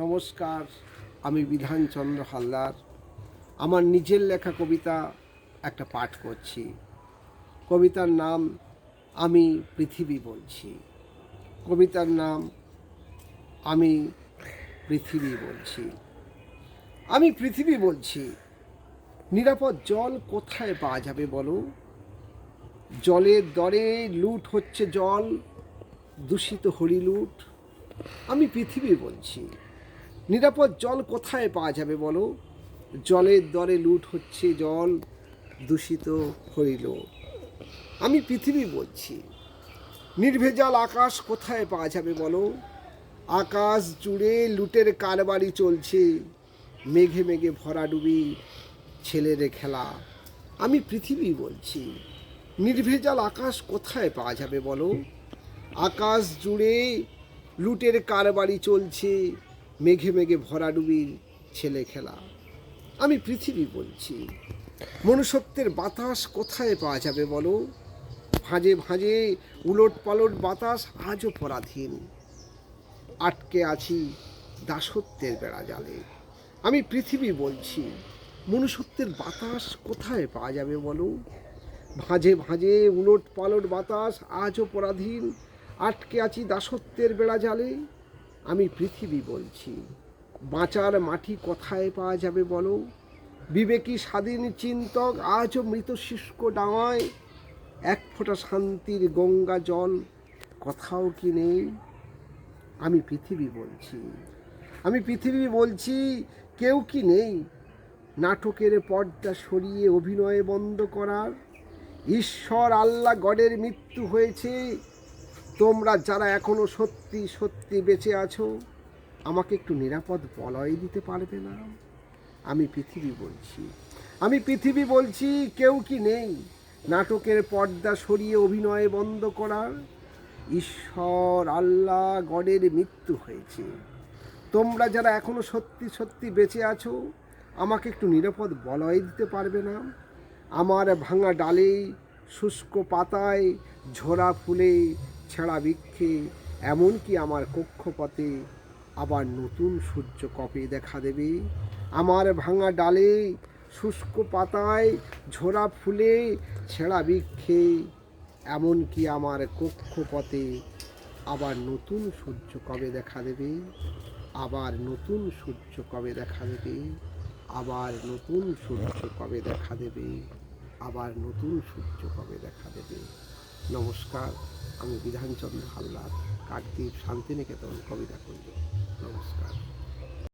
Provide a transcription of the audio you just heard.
নমস্কার, আমি বিধানচন্দ্র হালদার। আমার নিজের লেখা কবিতা একটা পাঠ করছি। কবিতার নাম আমি পৃথিবী বলছি। কবিতার নাম আমি পৃথিবী বলছি। আমি পৃথিবী বলছি, নিরাপদ জল কোথায় পাওয়া যাবে বলো? জলের দরে লুট হচ্ছে জল, দূষিত হরিলুট। আমি পৃথিবী বলছি, নিরাপদ জল কোথায় পাওয়া যাবে বলো? জলের দরে লুট হচ্ছে জল, দূষিত হরিলুট। আমি পৃথিবী বলছি, নির্ভেজাল আকাশ কোথায় পাওয়া যাবে বলো? আকাশ জুড়ে লুটের কারবারি চলছে, মেঘে মেঘে ভরাডুবি ছেলের খেলা। আমি পৃথিবী বলছি, নির্ভেজাল আকাশ কোথায় পাওয়া যাবে বলো? আকাশ জুড়ে লুটের কারবারি চলছে, মেঘে মেঘে ভরাডুবির ছেলে খেলা। আমি পৃথিবী বলছি, মনুষ্যত্বের বাতাস কোথায় পাওয়া যাবে বলো? ভাঁজে ভাঁজে উলট পালট বাতাস আজও পরাধীন, আটকে আছি দাসত্বের বেড়া জালে। আমি পৃথিবী বলছি, মনুষ্যত্বের বাতাস কোথায় পাওয়া যাবে বলো? ভাঁজে ভাঁজে উলট পালট বাতাস আজও পরাধীন, আটকে আছি দাসত্বের বেড়া জালে। আমি পৃথিবী বলছি, বাঁচার মাটি কোথায় পাওয়া যাবে বলো? বিবেকী স্বাধীন চিন্তক আজও মৃত শুষ্ক ডাঙায়, এক ফোঁটা শান্তির গঙ্গা জল কোথাও কি নেই? আমি পৃথিবী বলছি, আমি পৃথিবী বলছি, কেউ কি নেই নাটকের পর্দা সরিয়ে অভিনয় বন্ধ করার? ঈশ্বর আল্লাহ গডের মৃত্যু হয়েছে, তোমরা যারা এখনো সত্যি সত্যি বেঁচে আছো, আমাকে একটু নিরাপদ বলয় দিতে পারবে না? আমি পৃথিবী বলছি, আমি পৃথিবী বলছি, কেউ কি নেই নাটকের পর্দা সরিয়ে অভিনয় বন্ধ করার? ঈশ্বর আল্লাহ গডের মৃত্যু হয়েছে, তোমরা যারা এখনো সত্যি সত্যি বেঁচে আছো, আমাকে একটু নিরাপদ বলয় দিতে পারবে না? আমার ভাঙা ডালে, শুষ্ক পাতায়, ঝরা ফুলে, ছেঁড়া বৃক্ষে, এমনকি আমার কক্ষপথে আবার নতুন সূর্য কবে দেখা দেবে? আমার ভাঙা ডালে, শুষ্ক পাতায়, ঝরা ফুলে, ছেঁড়া বৃক্ষে, এমনকি আমার কক্ষপথে আবার নতুন সূর্য কবে দেখা দেবে? আবার নতুন সূর্য কবে দেখা দেবে? আবার নতুন সূর্য কবে দেখা দেবে? আবার নতুন সূর্য কবে দেখা দেবে? নমস্কার, আমি বিধানচন্দ্র হালদার, কাকদ্বীপ শান্তিনিকেতন কবিতা কুঞ্জ। নমস্কার।